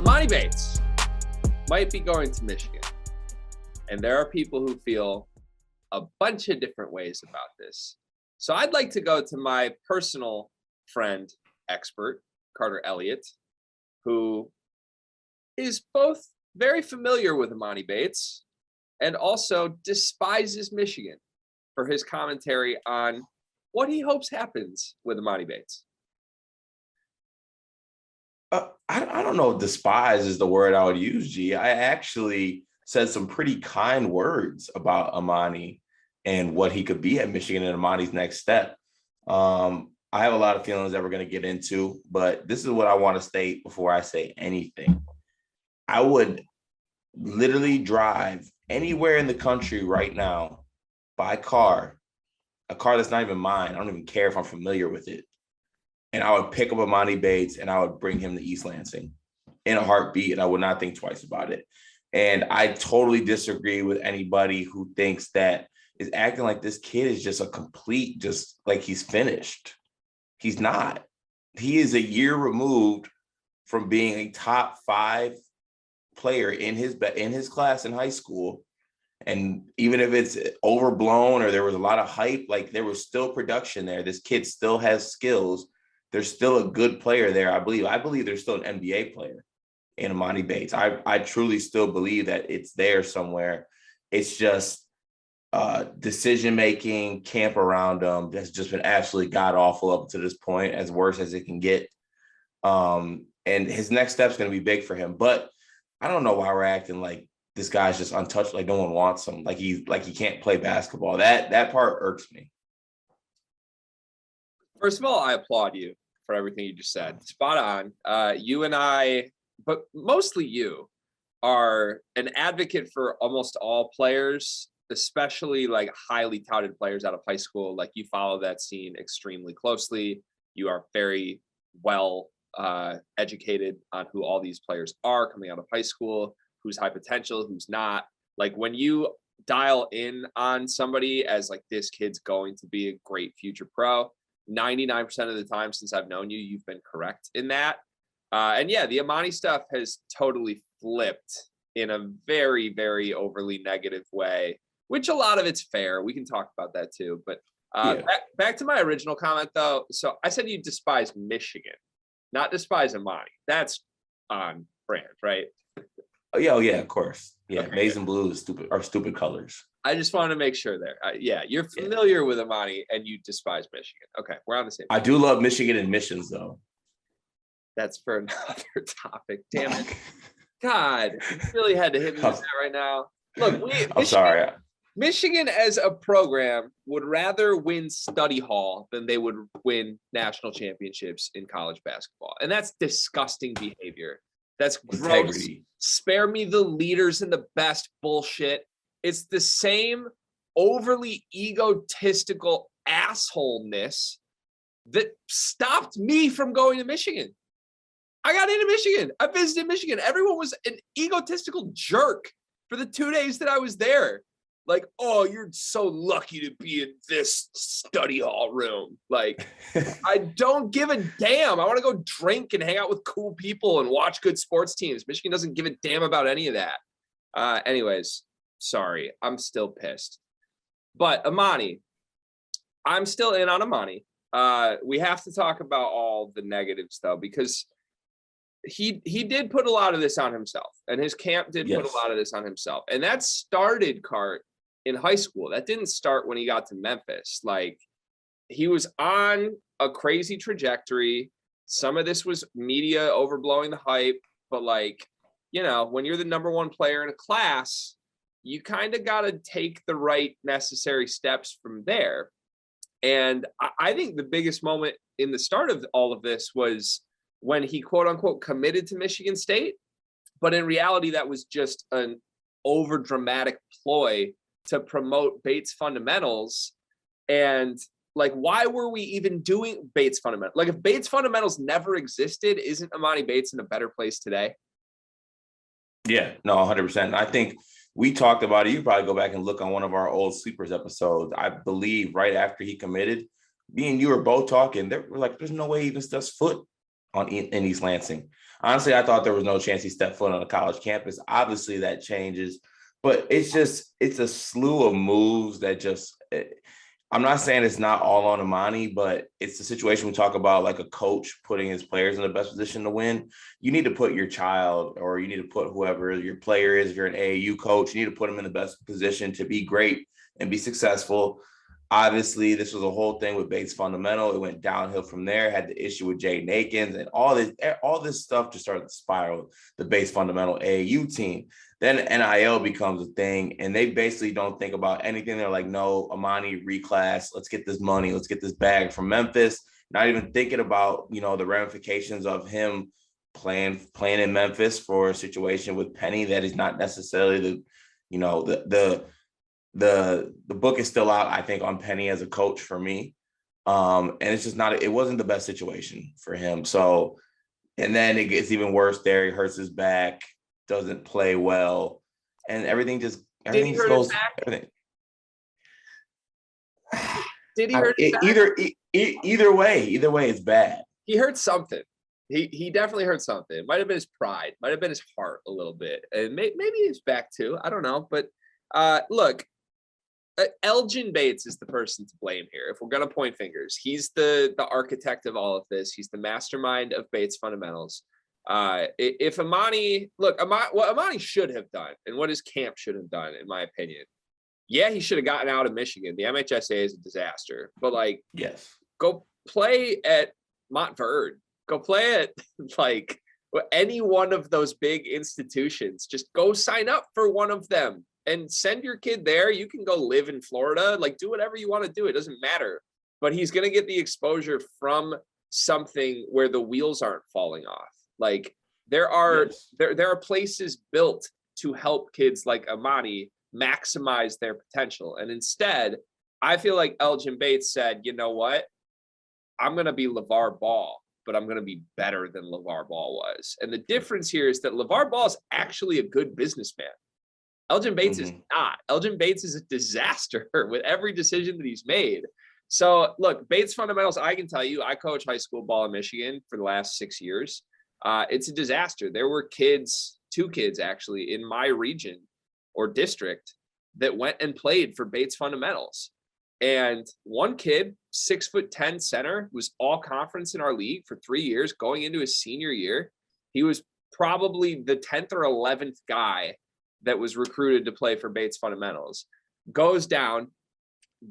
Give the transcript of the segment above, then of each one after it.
Emoni Bates might be going to Michigan. And there are people who feel a bunch of different ways about this. So I'd like to go to my personal friend, expert, Carter Elliott, who is both very familiar with Emoni Bates and also despises Michigan, for his commentary on what he hopes happens with Emoni Bates. I don't know if despise is the word I would use, G. I actually said some pretty kind words about Emoni and what he could be at Michigan and Amani's next step. I have a lot of feelings that we're going to get into, but this is what I want to state before I say anything. I would literally drive anywhere in the country right now by car, a car that's not even mine. I don't even care if I'm familiar with it. And I would pick up Emoni Bates and I would bring him to East Lansing in a heartbeat, and I would not think twice about it. And I totally disagree with anybody who thinks that is acting like this kid is just a complete, just like he's finished. He's not. He is a year removed from being a top 5 player in his class in high school. And even if it's overblown or there was a lot of hype, like there was still production there. This kid still has skills. There's still a good player there, I believe. I believe there's still an NBA player in Emoni Bates. I truly still believe that it's there somewhere. It's just decision-making, camp around him that's just been absolutely god-awful up to this point, as worse as it can get. And his next step's going to be big for him. But I don't know why we're acting like this guy's just untouched, like no one wants him, like he can't play basketball. That part irks me. First of all, I applaud you for everything you just said. Spot on. You and I, but mostly you, are an advocate for almost all players, especially like highly touted players out of high school. Like you follow that scene extremely closely. You are very well educated on who all these players are coming out of high school, who's high potential, who's not. Like when you dial in on somebody as like, this kid's going to be a great future pro, 99% of the time since I've known you, you've been correct in that. And yeah, the Emoni stuff has totally flipped in a very, very overly negative way, which a lot of it's fair. We can talk about that too. But back to my original comment though. So I said you despise Michigan, not despise Emoni. That's on brand, right? Oh yeah, of course. Yeah, okay, maize and blue is stupid colors. I just wanted to make sure there. Yeah, you're familiar with Emoni and you despise Michigan. Okay, we're on the same page. I do love Michigan admissions, though. That's for another topic. Damn it. God, you really had to hit me with that right now. Look, I'm sorry. Michigan as a program would rather win study hall than they would win national championships in college basketball. And that's disgusting behavior. That's gross. Integrity. Spare me the leaders and the best bullshit. It's the same overly egotistical assholeness that stopped me from going to Michigan. I got into Michigan. I visited Michigan. Everyone was an egotistical jerk for the 2 days that I was there. Like, oh, you're so lucky to be in this study hall room. Like, I don't give a damn. I want to go drink and hang out with cool people and watch good sports teams. Michigan doesn't give a damn about any of that. Anyways, sorry. I'm still pissed. But Emoni, I'm still in on Emoni. We have to talk about all the negatives, though, because he did put a lot of this on himself, and his camp did put a lot of this on himself. And that started, Cart, in high school. That didn't start when he got to Memphis. Like, he was on a crazy trajectory. Some of this was media overblowing the hype, but like, you know, when you're the number 1 player in a class, you kind of got to take the right necessary steps from there. And I think the biggest moment in the start of all of this was when he quote unquote committed to Michigan State. But in reality, that was just an over dramatic ploy to promote Bates fundamentals. And like, why were we even doing Bates fundamentals? Like, if Bates fundamentals never existed, isn't Emoni Bates in a better place today? Yeah, no, 100%. I think we talked about it. You probably go back and look on one of our old Sleepers episodes. I believe right after he committed, me and you were both talking. We're like, there's no way he even steps foot in East Lansing. Honestly, I thought there was no chance he stepped foot on a college campus. Obviously, that changes, but it's a slew of moves that I'm not saying it's not all on Emoni, but it's a situation we talk about, like a coach putting his players in the best position to win. You need to put your child, or you need to put whoever your player is, if you're an AAU coach, you need to put them in the best position to be great and be successful. Obviously, this was a whole thing with Bates Fundamental. It went downhill from there, had the issue with Jaden Akins, and all this stuff just started to spiral the Bates Fundamental AAU team. Then NIL becomes a thing, and they basically don't think about anything. They're like, no, Emoni reclass, let's get this money, let's get this bag from Memphis. Not even thinking about, the ramifications of him playing in Memphis for a situation with Penny that is not necessarily the book is still out, I think, on Penny as a coach for me. And it's just it wasn't the best situation for him. So, and then it gets even worse there. He hurts his back, doesn't play well, and everything just goes. Everything. Did he hurt his back? Either way, it's bad. He hurt something. He definitely hurt something. It might have been his pride, might have been his heart a little bit, and maybe his back too. I don't know, but look. Elgin Bates is the person to blame here. If we're going to point fingers, he's the architect of all of this. He's the mastermind of Bates Fundamentals. If Emoni, what Emoni should have done and what his camp should have done, in my opinion, he should have gotten out of Michigan. The MHSA is a disaster, but yes, go play at Montverde. Go play at any one of those big institutions. Just go sign up for one of them. And send your kid there. You can go live in Florida, do whatever you want to do. It doesn't matter. But he's going to get the exposure from something where the wheels aren't falling off. There are places built to help kids like Emoni maximize their potential. And instead, I feel like Elgin Bates said, you know what? I'm going to be LeVar Ball, but I'm going to be better than LeVar Ball was. And the difference here is that LeVar Ball is actually a good businessman. Elgin Bates is not. Elgin Bates is a disaster with every decision that he's made. So, look, Bates Fundamentals, I can tell you, I coach high school ball in Michigan for the last 6 years. It's a disaster. There were two kids actually, in my region or district that went and played for Bates Fundamentals. And one kid, 6'10" center, was all conference in our league for 3 years, going into his senior year. He was probably the 10th or 11th guy that was recruited to play for Bates Fundamentals, goes down,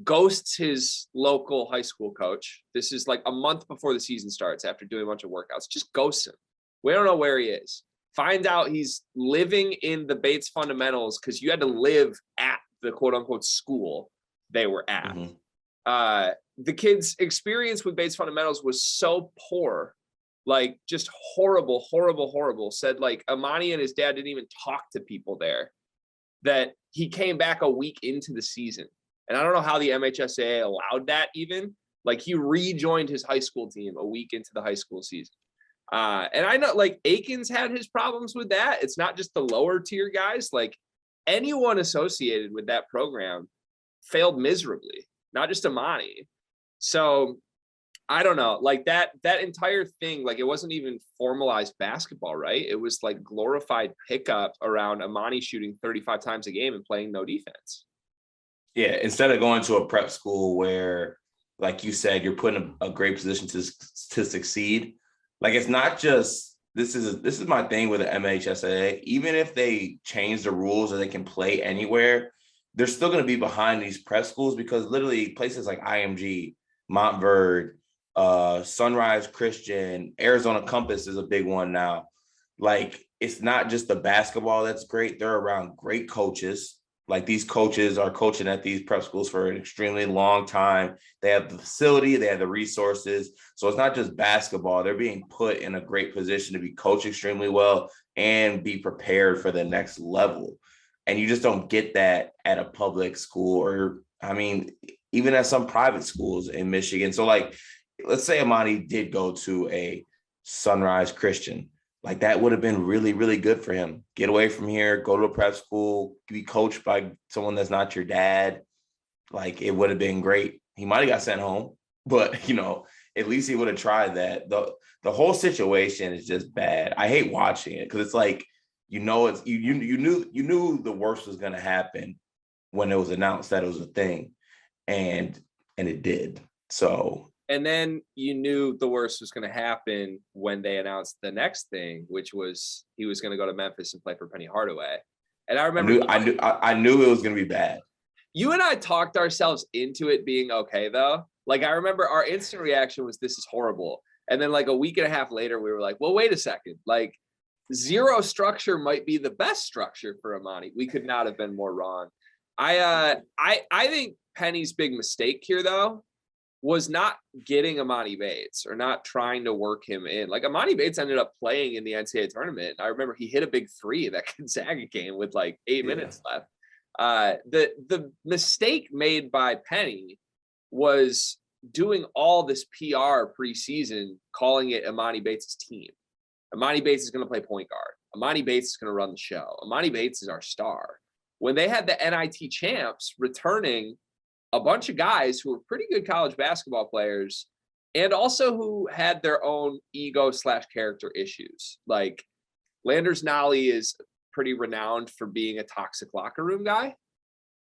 ghosts his local high school coach. This is a month before the season starts after doing a bunch of workouts. Just ghosts him. We don't know where he is. Find out he's living in the Bates Fundamentals because you had to live at the quote unquote school they were at. Mm-hmm. The kid's experience with Bates Fundamentals was so poor. Just horrible. Said Emoni and his dad didn't even talk to people there, that he came back a week into the season. And I don't know how the MHSAA allowed that even. He rejoined his high school team a week into the high school season. And I know Akins had his problems with that. It's not just the lower tier guys. Anyone associated with that program failed miserably, not just Emoni. So I don't know, that entire thing, it wasn't even formalized basketball, right? It was glorified pickup around Emoni shooting 35 times a game and playing no defense. Yeah, instead of going to a prep school where, like you said, you're put in a great position to succeed. It's not just, this is my thing with the MHSAA. Even if they change the rules or they can play anywhere, they're still going to be behind these prep schools because literally places like IMG, Montverde, Sunrise Christian, Arizona Compass is a big one now. It's not just the basketball that's great. They're around great coaches. These coaches are coaching at these prep schools for an extremely long time. They have the facility, they have the resources. So it's not just basketball. They're being put in a great position to be coached extremely well and be prepared for the next level. And you just don't get that at a public school or, even at some private schools in Michigan. So let's say Emoni did go to a Sunrise Christian. That would have been really, really good for him. Get away from here, go to a prep school, be coached by someone that's not your dad. It would have been great. He might have got sent home, but, it at least he would have tried that. The whole situation is just bad. I hate watching it because it's like, it's you knew the worst was gonna happen when it was announced that it was a thing, and it did. So, and then you knew the worst was going to happen when they announced the next thing, which was he was going to go to Memphis and play for Penny Hardaway. And I remember I knew it was going to be bad. You and I talked ourselves into it being okay, though. Like, I remember our instant reaction was, this is horrible. And then like a week and a half later, we were like, well, wait a second. Like, zero structure might be the best structure for Emoni. We could not have been more wrong. I think Penny's big mistake here, though, was not getting Emoni Bates or not trying to work him in. Like, Emoni Bates ended up playing in the NCAA tournament. I remember he hit a big three in that Gonzaga game with like 8 minutes left. The mistake made by Penny was doing all this PR preseason, calling it Emoni Bates' team. Emoni Bates is going to play point guard. Emoni Bates is going to run the show. Emoni Bates is our star. When they had the NIT champs returning a bunch of guys who were pretty good college basketball players and also who had their own ego/character issues. Like, Landers Nolley is pretty renowned for being a toxic locker room guy.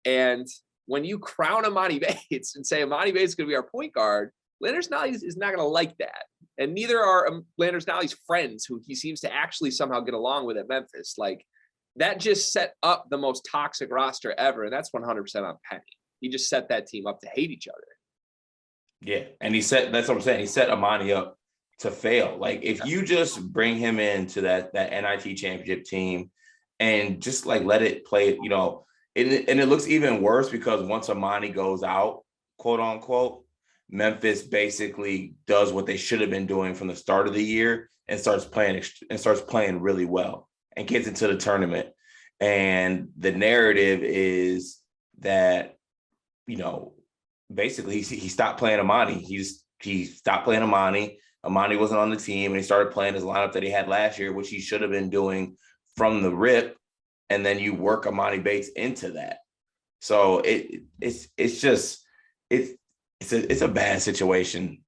And when you crown Emoni Bates and say Emoni Bates is going to be our point guard, Landers Nolley is not going to like that. And neither are Landers Nolley's friends, who he seems to actually somehow get along with at Memphis. Like, that just set up the most toxic roster ever. And that's 100% on Penny. He just set that team up to hate each other. Yeah. And that's what I'm saying. He set Emoni up to fail. Like, if you just bring him into that NIT championship team and just like let it play, and it looks even worse because once Emoni goes out, quote unquote, Memphis basically does what they should have been doing from the start of the year and starts playing really well and gets into the tournament. And the narrative is that, basically he stopped playing Emoni. He stopped playing Emoni. Emoni wasn't on the team, and he started playing his lineup that he had last year, which he should have been doing from the rip. And then you work Emoni Bates into that. So it's a bad situation.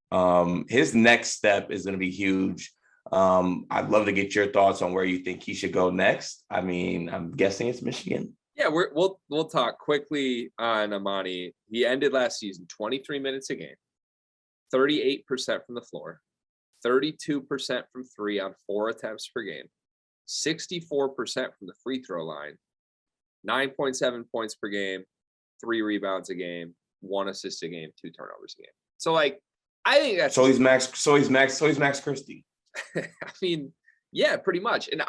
His next step is going to be huge. I'd love to get your thoughts on where you think he should go next. I mean, I'm guessing it's Michigan. Yeah, we'll talk quickly on Emoni. He ended last season 23 minutes a game, 38% from the floor, 32% from three on 4 attempts per game, 64% from the free throw line, 9.7 points per game, 3 rebounds a game, 1 assist a game, 2 turnovers a game. So, like, I think that's he's Max Christie. I mean, yeah, pretty much. And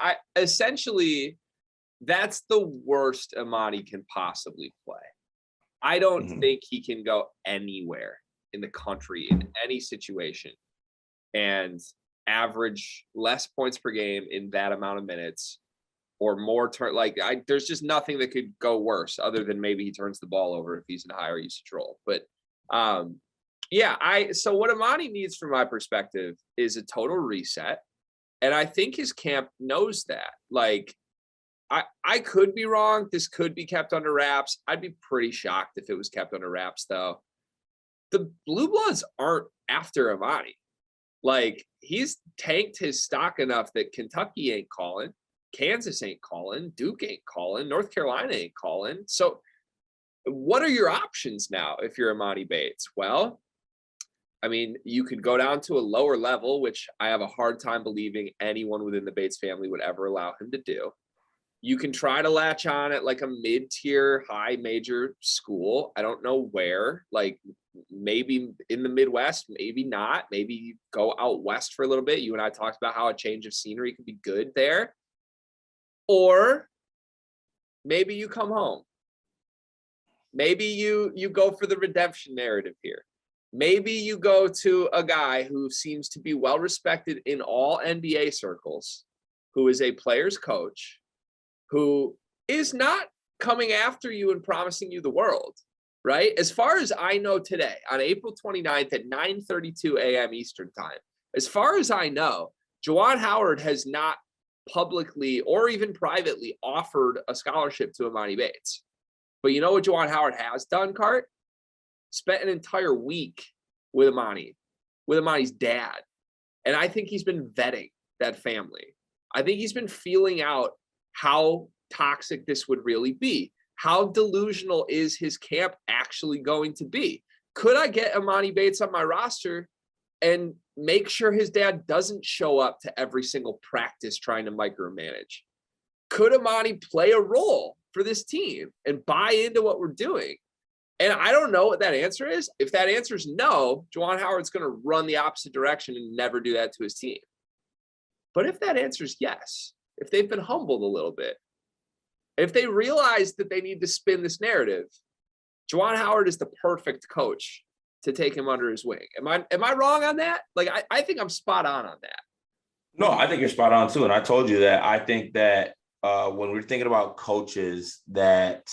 that's the worst Emoni can possibly play. I don't think he can go anywhere in the country in any situation and average less points per game in that amount of minutes or more there's just nothing that could go worse other than maybe he turns the ball over if he's in a higher usage role. But so what Emoni needs from my perspective is a total reset. And I think his camp knows that. Like, I could be wrong. This could be kept under wraps. I'd be pretty shocked if it was kept under wraps, though. The Blue Bloods aren't after Emoni. Like, he's tanked his stock enough that Kentucky ain't calling, Kansas ain't calling, Duke ain't calling, North Carolina ain't calling. So what are your options now if you're Emoni Bates? Well, I mean, you could go down to a lower level, which I have a hard time believing anyone within the Bates family would ever allow him to do. You can try to latch on at like a mid-tier, high major school. I don't know where, like maybe in the Midwest, maybe not. Maybe you go out west for a little bit. You and I talked about how a change of scenery could be good there. Or maybe you come home. Maybe you go for the redemption narrative here. Maybe you go to a guy who seems to be well respected in all NBA circles, who is a player's coach, who is not coming after you and promising you the world, right? As far as I know today, on April 29th at 9:32 a.m. Eastern time, as far as I know, Juwan Howard has not publicly or even privately offered a scholarship to Emoni Bates. But you know what Juwan Howard has done, Cart? Spent an entire week with Emoni, with Amani's dad. And I think he's been vetting that family. I think he's been feeling out how toxic this would really be. How delusional is his camp actually going to be? Could I get Emoni Bates on my roster and make sure his dad doesn't show up to every single practice trying to micromanage? Could Emoni play a role for this team and buy into what we're doing? And I don't know what that answer is. If that answer is no, Juwan Howard's going to run the opposite direction and never do that to his team. But if that answer is yes, if they've been humbled a little bit, if they realize that they need to spin this narrative, Juwan Howard is the perfect coach to take him under his wing. Am I wrong on that? Like, I think I'm spot on that. No, I think you're spot on too. And I told you that I think that when we're thinking about coaches that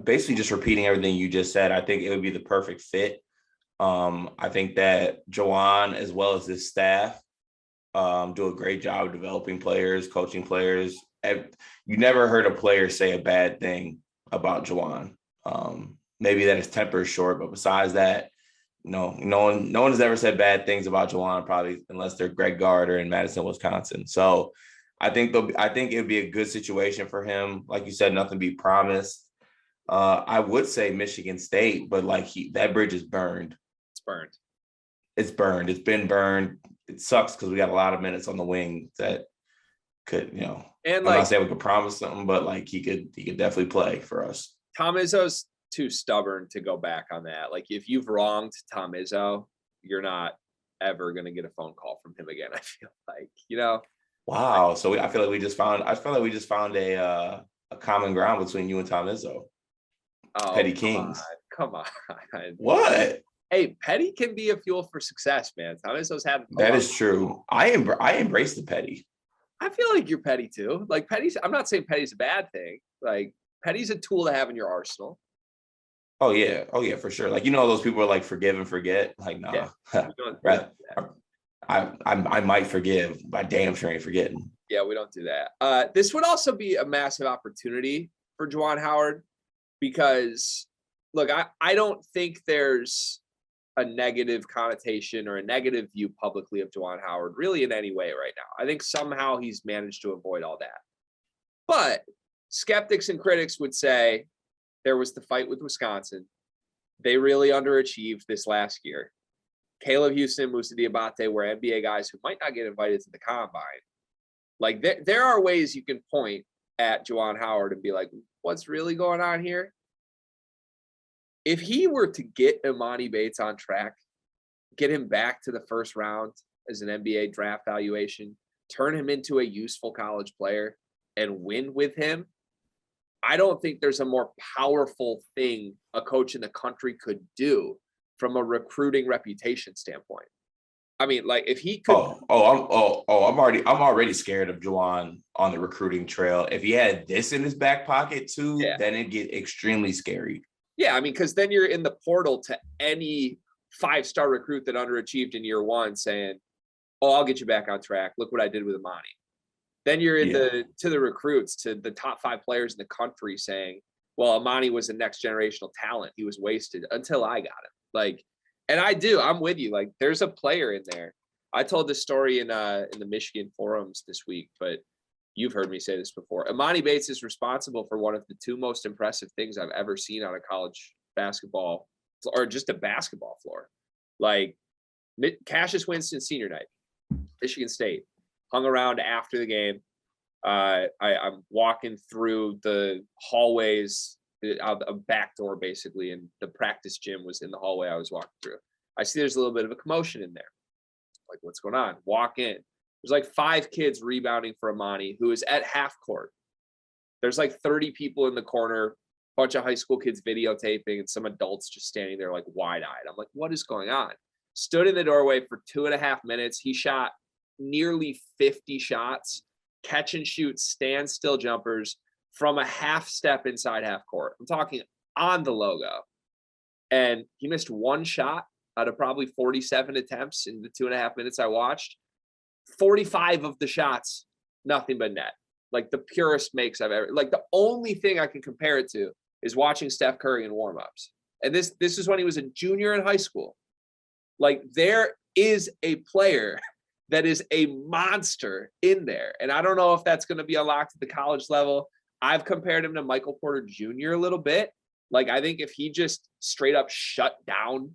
basically just repeating everything you just said, I think it would be the perfect fit. I think that Juwan, as well as his staff, do a great job of developing players, coaching players. You never heard a player say a bad thing about Juwan. Maybe that his temper is short, but besides that, no one has ever said bad things about Juwan, probably unless they're Greg Gard or in Madison, Wisconsin. So I think it would be a good situation for him. Like you said, nothing be promised. I would say Michigan State, but that bridge is burned. It's burned. It's burned. It's been burned. It sucks because we got a lot of minutes on the wing that could, and I'm not saying we could promise something, but he could definitely play for us. Tom Izzo's too stubborn to go back on that. Like, if you've wronged Tom Izzo, you're not ever going to get a phone call from him again. I feel like, Wow. So I feel like we just found a common ground between you and Tom Izzo. Oh, Petty Kings. Come on. What? Hey, petty can be a fuel for success, man. Tom Izzo's had that is true. I embrace the petty. I feel like you're petty too. Like, petty's, I'm not saying petty's a bad thing. Like, petty's a tool to have in your arsenal. Oh yeah, for sure. Those people are like forgive and forget. Like, nah. Yeah, right. I might forgive, but damn sure ain't forgetting. Yeah, we don't do that. This would also be a massive opportunity for Juwan Howard because, look, I don't think there's a negative connotation or a negative view publicly of Juwan Howard really in any way right now. I think somehow he's managed to avoid all that. But skeptics and critics would say there was the fight with Wisconsin. They really underachieved this last year. Caleb Houston, Moussa Diabate were NBA guys who might not get invited to the combine. Like, there are ways you can point at Juwan Howard and be like, what's really going on here? If he were to get Emoni Bates on track, get him back to the first round as an NBA draft valuation, turn him into a useful college player, and win with him, I don't think there's a more powerful thing a coach in the country could do from a recruiting reputation standpoint. I mean, like, if he could. I'm already scared of Juwan on the recruiting trail. If he had this in his back pocket too, then it'd get extremely scary. Yeah, I mean, because then you're in the portal to any 5-star recruit that underachieved in year one saying, oh, I'll get you back on track. Look what I did with Emoni. Then you're in to the recruits, to the top 5 players in the country saying, well, Emoni was a next generational talent. He was wasted until I got him. Like, and I'm with you. Like, there's a player in there. I told this story in the Michigan forums this week, but you've heard me say this before. Emoni Bates is responsible for one of the 2 most impressive things I've ever seen on a college basketball or just a basketball floor. Like, Cassius Winston senior night, Michigan State, hung around after the game. I'm walking through the hallways out a back door, basically, and the practice gym was in the hallway I was walking through. I see there's a little bit of a commotion in there. Like, what's going on? Walk in. There's like 5 kids rebounding for Emoni, who is at half court. There's like 30 people in the corner, bunch of high school kids videotaping, and some adults just standing there like wide-eyed. I'm like, what is going on? Stood in the doorway for 2.5 minutes. He shot nearly 50 shots, catch and shoot, standstill jumpers from a half step inside half court. I'm talking on the logo. And he missed 1 shot out of probably 47 attempts in the 2.5 minutes I watched. 45 of the shots, nothing but net. Like, the purest makes I've ever. Like, the only thing I can compare it to is watching Steph Curry in warmups. And this is when he was a junior in high school. Like, is a player that is a monster in there. And I don't know if that's going to be unlocked at the college level. I've compared him to Michael Porter Jr. a little bit. Like, I think if he just straight up shut down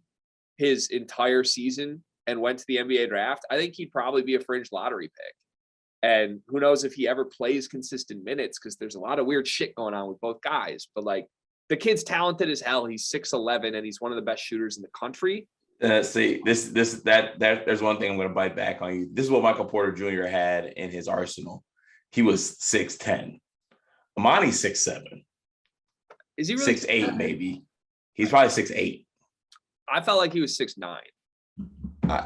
his entire season and went to the NBA draft, I think he'd probably be a fringe lottery pick. And who knows if he ever plays consistent minutes, because there's a lot of weird shit going on with both guys. But like, the kid's talented as hell. He's 6'11", and he's one of the best shooters in the country. See, there's one thing I'm going to bite back on you. This is what Michael Porter Jr. had in his arsenal. He was 6'10". Emoni's 6'7". Is he really 6'8", maybe? He's probably 6'8". I felt like he was 6'9".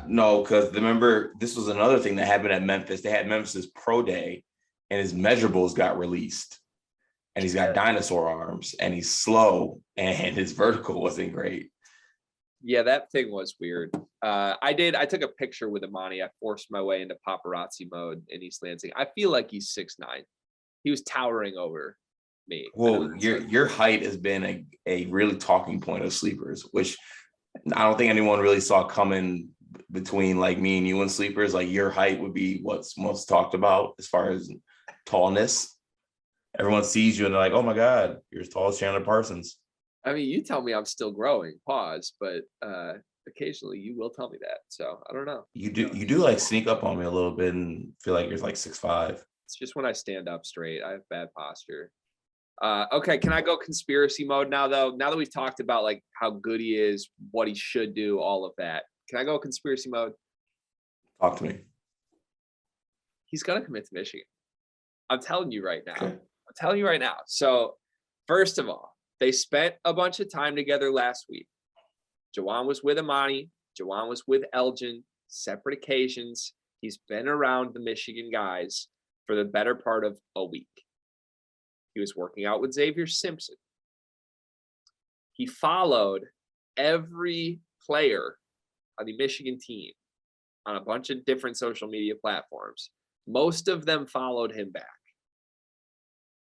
No, because remember, this was another thing that happened at Memphis. They had Memphis's pro day, and his measurables got released. And he's got dinosaur arms, and he's slow, and his vertical wasn't great. Yeah, that thing was weird. I took a picture with Emoni. I forced my way into paparazzi mode in East Lansing. I feel like he's 6'9". He was towering over me. Well, your height has been a really talking point of sleepers, which I don't think anyone really saw coming between like me and you and sleepers. Like, your height would be what's most talked about as far as tallness. Everyone sees you and they're like, oh my God, you're as tall as Chandler Parsons. I mean, you tell me I'm still growing, pause, but occasionally you will tell me that. So I don't know. You do like sneak up on me a little bit and feel like you're like 6'5". It's just when I stand up straight, I have bad posture. Okay, can I go conspiracy mode now, though? Now that we've talked about like how good he is, what he should do, all of that, can I go conspiracy mode? Talk to me. He's going to commit to Michigan. I'm telling you right now. Okay. I'm telling you right now. So, first of all, they spent a bunch of time together last week. Juwan was with Emoni. Juwan was with Elgin, separate occasions. He's been around the Michigan guys for the better part of a week. He was working out with Xavier Simpson. He followed every player on the Michigan team on a bunch of different social media platforms. Most of them followed him back.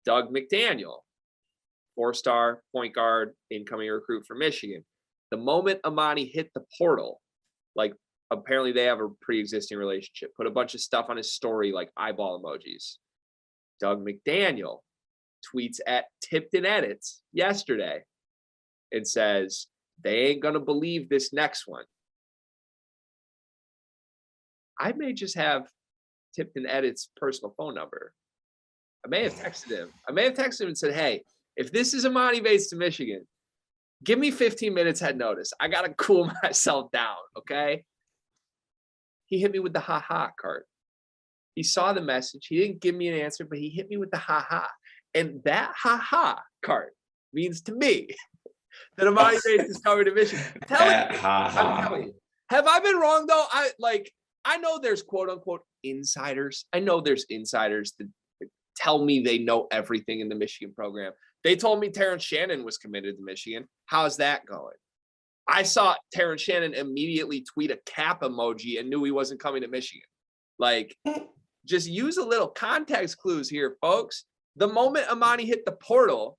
Doug McDaniel, 4-star point guard, incoming recruit for Michigan. The moment Emoni hit the portal, like, apparently they have a pre-existing relationship, put a bunch of stuff on his story like eyeball emojis. Doug McDaniel tweets at Tipton Edits yesterday and says, they ain't going to believe this next one. I may just have Tipton Edits' personal phone number. I may have texted him. And said, hey, if this is Emoni Bates to Michigan, give me 15 minutes head notice. I got to cool myself down, okay? He hit me with the ha-ha card. He saw the message. He didn't give me an answer, but he hit me with the ha-ha. And that ha-ha card means to me that Emoni Bates is coming to Michigan. I'm telling you. Have I been wrong, though? I know there's quote-unquote insiders. I know there's insiders that tell me they know everything in the Michigan program. They told me Terrence Shannon was committed to Michigan. How's that going? I saw Terrence Shannon immediately tweet a cap emoji and knew he wasn't coming to Michigan. Like, just use a little context clues here, folks. The moment Emoni hit the portal,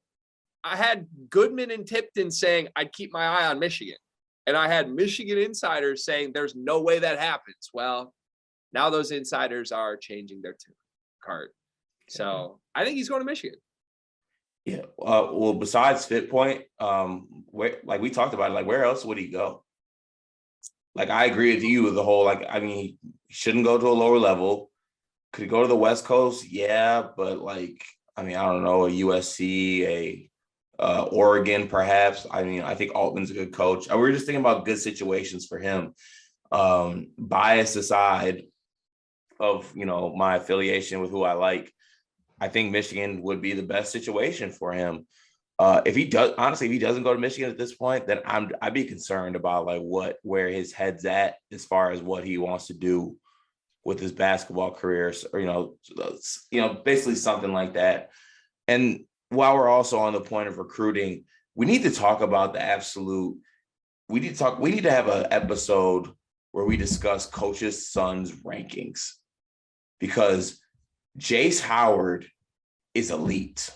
I had Goodman and Tipton saying I'd keep my eye on Michigan. And I had Michigan insiders saying there's no way that happens. Well, now those insiders are changing their card. So I think he's going to Michigan. Yeah. Well, besides Fit Point, where, like we talked about, like, where else would he go? Like, I agree with you with the whole, like, I mean, he shouldn't go to a lower level. Could he go to the West Coast? Yeah, but like, I mean, I don't know, a USC, Oregon, perhaps. I mean, I think Altman's a good coach. We were just thinking about good situations for him. Bias aside of, my affiliation with who I like, I think Michigan would be the best situation for him. If he doesn't go to Michigan at this point, then I'd be concerned about like where his head's at as far as what he wants to do with his basketball career, or basically something like that. And while we're also on the point of recruiting, we need to talk about we need to have an episode where we discuss coaches' sons' rankings, because Jace Howard is elite.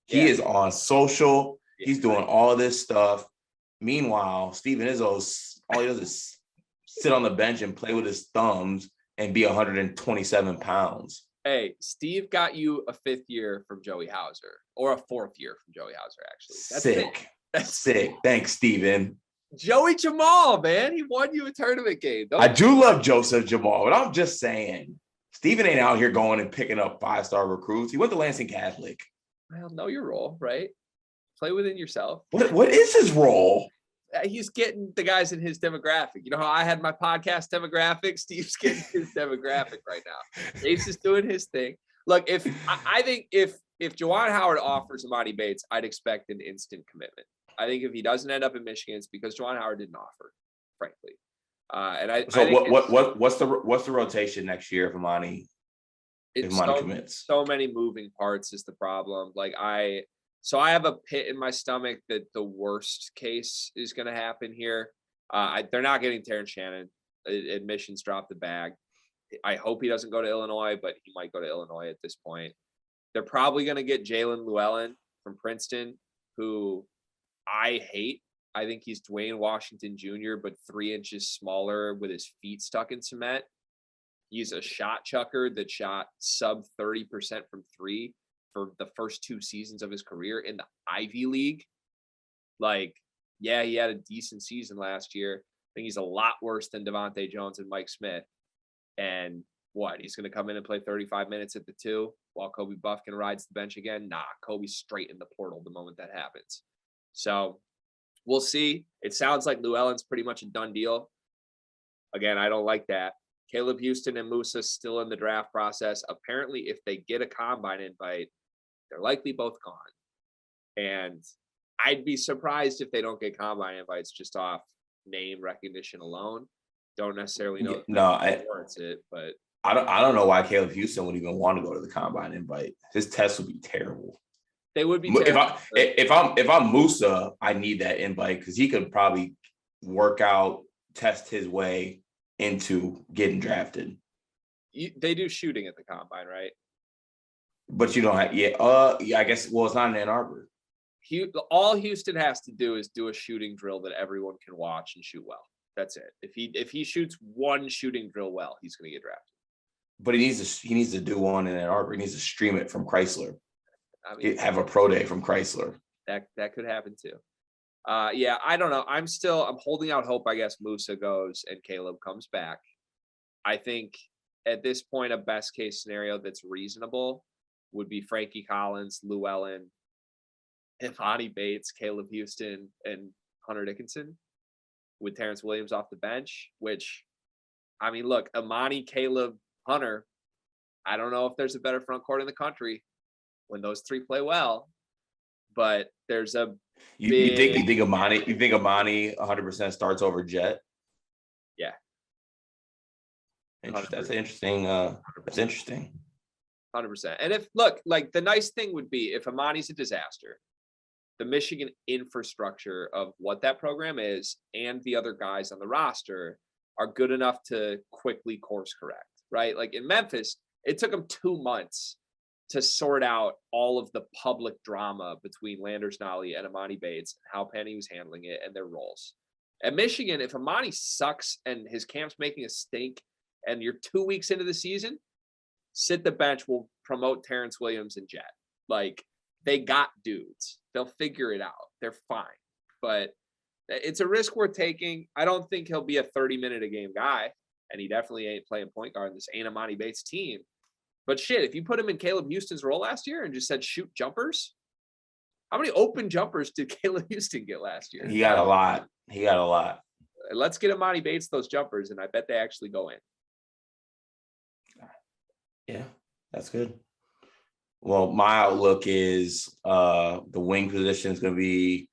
He is on social. He's doing all this stuff. Meanwhile, Steven Izzo's, all he does is sit on the bench and play with his thumbs and be 127 pounds. Hey, Steve got you a 5th year from Joey Hauser, or a 4th year from Joey Hauser, actually. That's Sick. That's sick. Thanks, Steven. Joey Jamal, man. He won you a tournament game. I do love Joseph Jamal, but I'm just saying, Steven ain't out here going and picking up 5-star recruits. He went to Lansing Catholic. Well, know your role, right? Play within yourself. What is his role? He's getting the guys in his demographic. You know how I had my podcast demographic? Steve's getting his demographic right now. Ace is doing his thing. Look, I think if Juwan Howard offers Emoni Bates, I'd expect an instant commitment. I think if he doesn't end up in Michigan, it's because Juwan Howard didn't offer, frankly. What's the rotation next year if Emoni commits? So many moving parts is the problem. So I have a pit in my stomach that the worst case is going to happen here. They're not getting Terrence Shannon. Admissions dropped the bag. I hope he doesn't go to Illinois, but he might go to Illinois at this point. They're probably going to get Jalen Llewellyn from Princeton, who I hate. I think he's Dwayne Washington Jr., but 3 inches smaller with his feet stuck in cement. He's a shot chucker that shot sub 30% from 3 for the first 2 seasons of his career in the Ivy League. He had a decent season last year. I think he's a lot worse than Devontae Jones and Mike Smith. And he's going to come in and play 35 minutes at the 2 while Kobe Buffkin rides the bench again? Nah, Kobe's straight in the portal the moment that happens. So we'll see. It sounds like Llewellyn's pretty much a done deal. Again, I don't like that. Caleb Houston and Musa still in the draft process. Apparently, if they get a combine invite, they're likely both gone. And I'd be surprised if they don't get combine invites just off name recognition alone. Don't necessarily know. Warrants it, but I don't know why Caleb Houston would even want to go to the combine invite. His test would be terrible. They would be terrible. If I'm Musa, I need that invite because he could probably work out, test his way into getting drafted. They do shooting at the combine, right? But you don't have, I guess. Well, it's not in Ann Arbor. All Houston has to do is do a shooting drill that everyone can watch and shoot well. That's it. If he shoots one shooting drill well, he's going to get drafted. But he needs to do one in Ann Arbor. He needs to stream it from Chrysler. Have a pro day from Chrysler. That could happen too. I don't know. I'm holding out hope. I guess Musa goes and Caleb comes back. I think at this point, a best case scenario that's reasonable would be Frankie Collins, Llewellyn, Emoni Bates, Caleb Houston, and Hunter Dickinson with Terrence Williams off the bench, which, I mean, look, Emoni, Caleb, Hunter, I don't know if there's a better front court in the country when those 3 play well, but there's a you think Emoni 100% starts over Jet? Yeah. That's interesting. That's interesting. 100%. And the nice thing would be if Amani's a disaster, the Michigan infrastructure of what that program is and the other guys on the roster are good enough to quickly course correct, right? Like in Memphis, it took them 2 months to sort out all of the public drama between Landers Nolley and Emoni Bates, how Penny was handling it and their roles. At Michigan, if Emoni sucks and his camp's making a stink and you're 2 weeks into the season, sit the bench, will promote Terrence Williams and Jet. They got dudes. They'll figure it out. They're fine. But it's a risk we're taking. I don't think he'll be a 30-minute-a-game guy, and he definitely ain't playing point guard in this ain't Emoni Bates team. But shit, if you put him in Caleb Houston's role last year and just said shoot jumpers, how many open jumpers did Caleb Houston get last year? He got a lot. Let's get Emoni Bates those jumpers, and I bet they actually go in. Yeah, that's good. Well, my outlook is the wing position is going to be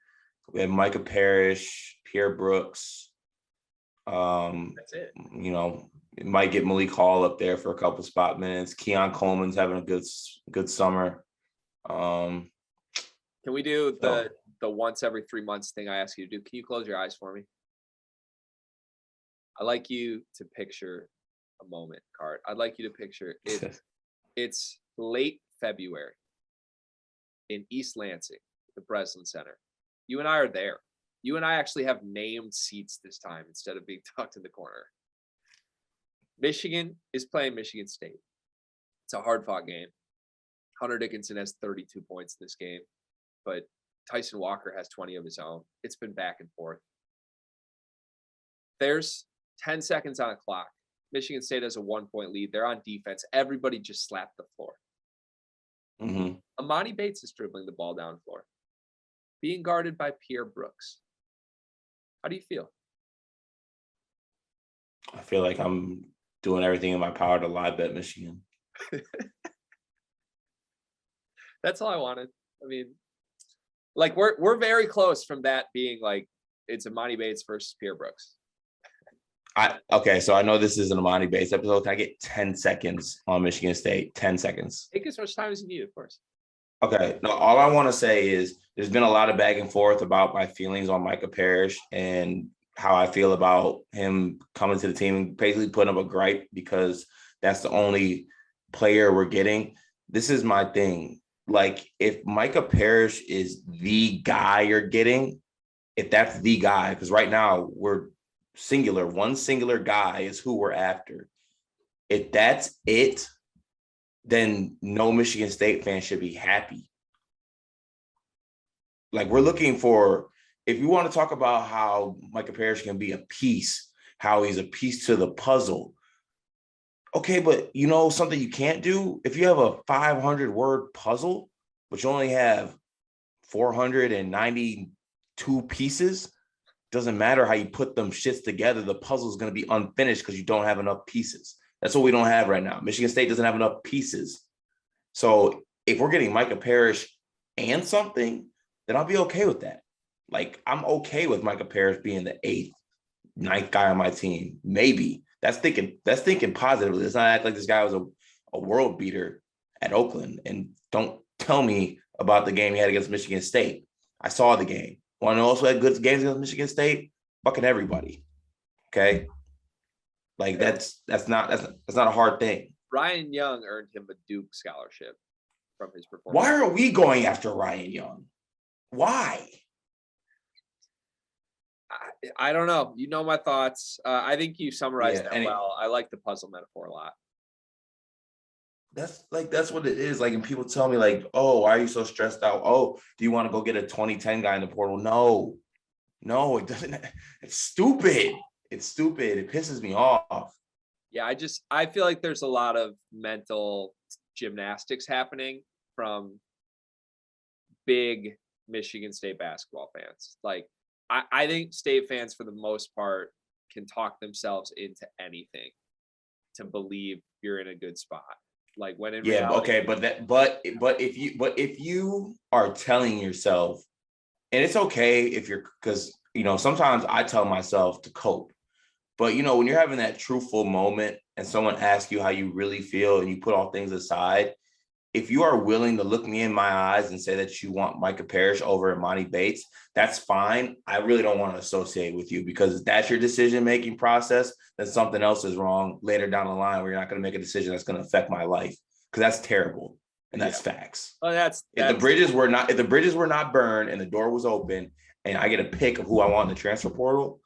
we have Micah Parrish, Pierre Brooks. That's it. It might get Malik Hall up there for a couple spot minutes. Keon Coleman's having a good summer. Can we do the once every 3 months thing I ask you to do? Can you close your eyes for me? I like you to picture a moment, Cart. I'd like you to picture it. It's late February in East Lansing, the Breslin Center. You and I are there. You and I actually have named seats this time instead of being tucked in the corner. Michigan is playing Michigan State. It's a hard-fought game. Hunter Dickinson has 32 points in this game, but Tyson Walker has 20 of his own. It's been back and forth. There's 10 seconds on a clock. Michigan State has a 1-point lead. They're on defense. Everybody just slapped the floor. Emoni Bates is dribbling the ball down the floor, being guarded by Pierre Brooks. How do you feel? I feel like I'm doing everything in my power to live bet Michigan. That's all I wanted. I mean, like we're very close from that being like it's Emoni Bates versus Pierre Brooks. Okay, so I know this is an Emoni Bates episode. Can I get 10 seconds on Michigan State? 10 seconds. Take as much time as you need, of course. Okay. No, all I want to say is there's been a lot of back and forth about my feelings on Micah Parrish and how I feel about him coming to the team and basically putting up a gripe because that's the only player we're getting. This is my thing. Like, if Micah Parrish is the guy you're getting, if that's the guy, because right now we're singular, one singular guy is who we're after. If that's it, then no Michigan State fan should be happy. Like, we're looking for, if you want to talk about how Micah Parrish can be a piece, how he's a piece to the puzzle. Okay, but you know something you can't do? If you have a 500-word puzzle, but you only have 492 pieces, doesn't matter how you put them shits together, the puzzle is going to be unfinished because you don't have enough pieces. That's what we don't have right now. Michigan State doesn't have enough pieces. So if we're getting Micah Parrish and something, then I'll be okay with that. Like, I'm okay with Micah Parrish being the 8th, 9th guy on my team. Maybe. That's thinking positively. Let's not act like this guy was a world beater at Oakland. And don't tell me about the game he had against Michigan State. I saw the game. Want to also had good games against Michigan State? Fucking everybody. Okay? Like, that's not a hard thing. Ryan Young earned him a Duke scholarship from his performance. Why are we going after Ryan Young? Why? I don't know. You know my thoughts. I think you summarized that well. I like the puzzle metaphor a lot. That's what it is. Like, and people tell me, like, oh, why are you so stressed out? Oh, do you want to go get a 2010 guy in the portal? No, it doesn't. It's stupid. It pisses me off. Yeah, I feel like there's a lot of mental gymnastics happening from big Michigan State basketball fans. Like, I think State fans, for the most part, can talk themselves into anything to believe you're in a good spot. Like, when in reality, okay, but if you are telling yourself, and it's okay if you're, because sometimes I tell myself to cope, but when you're having that truthful moment and someone asks you how you really feel and you put all things aside, if you are willing to look me in my eyes and say that you want Micah Parrish over Emoni Bates, that's fine. I really don't want to associate with you, because if that's your decision-making process, then something else is wrong later down the line where you're not going to make a decision that's going to affect my life, because that's terrible. And that's facts. Oh, if the bridges were not burned and the door was open and I get a pick of who I want in the transfer portal,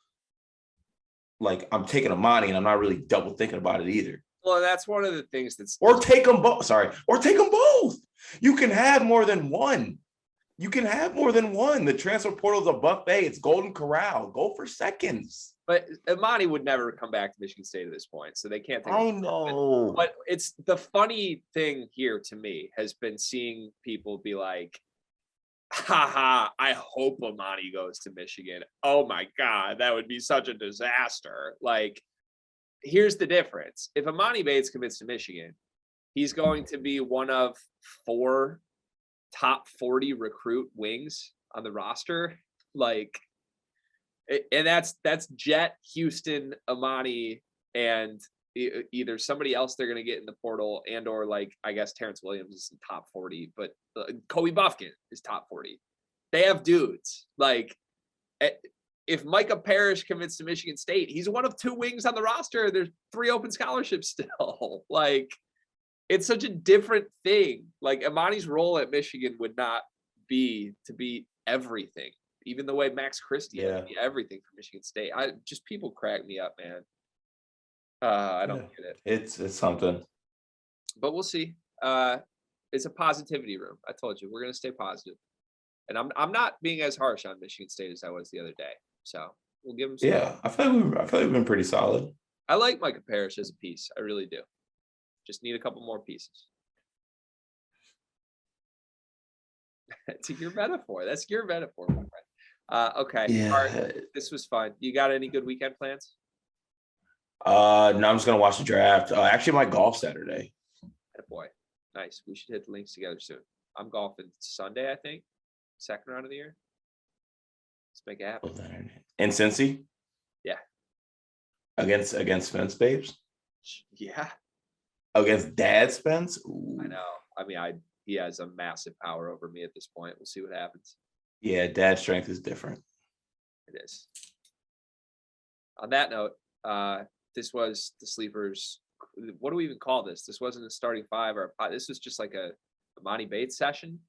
like, I'm taking Emoni and I'm not really double thinking about it either. Well, that's one of the things or take them both. Or take them both. You can have more than one. The transfer portal is a buffet. It's Golden Corral. Go for seconds. But Emoni would never come back to Michigan State at this point, so they can't think. I know. But it's the funny thing here to me has been seeing people be like, haha, I hope Emoni goes to Michigan. Oh my God, that would be such a disaster. Like, here's the difference. If Emoni Bates commits to Michigan, he's going to be one of 4 top 40 recruit wings on the roster. Like, and that's Jet, Houston, Emoni, and either somebody else they're going to get in the portal, and or, like, I guess Terrence Williams is in top 40, but Kobe Buffkin is top 40. They have dudes. Like, if Micah Parrish commits to Michigan State, he's one of 2 wings on the roster. There's 3 open scholarships still. Like, it's such a different thing. Like, Emoni's role at Michigan would not be to be everything. Even the way Max Christie had Yeah. to be everything for Michigan State. People crack me up, man. I don't get it. It's something. But we'll see. It's a positivity room. I told you we're gonna stay positive. And I'm not being as harsh on Michigan State as I was the other day. So we'll give them some. Yeah, I feel like we've been pretty solid. I like Micah Parrish as a piece. I really do. Just need a couple more pieces. To your metaphor. That's your metaphor, my friend. Okay. Yeah. All right. This was fun. You got any good weekend plans? No, I'm just gonna watch the draft. Actually, my golf Saturday. Boy, nice. We should hit the links together soon. I'm golfing Sunday, I think. Second round of the year. Let's make it happen. And Cincy? Yeah. Against Spence Babes? Yeah. Against Dad Spence? Ooh. I know. I mean, he has a massive power over me at this point. We'll see what happens. Yeah, Dad's strength is different. It is. On that note, this was the Sleepers. What do we even call this? This wasn't a starting five or this was just like a Emoni Bates session.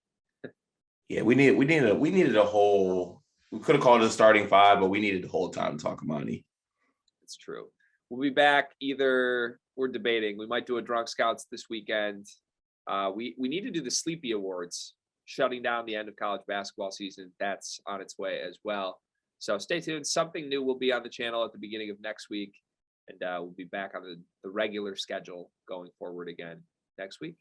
Yeah, we needed a whole. We could have called it a starting five, but we needed the whole time to talk Emoni. It's true. We'll be back. Either we're debating. We might do a Drunk Scouts this weekend. We need to do the Sleepy Awards, shutting down the end of college basketball season. That's on its way as well. So stay tuned. Something new will be on the channel at the beginning of next week. And we'll be back on the regular schedule going forward again next week.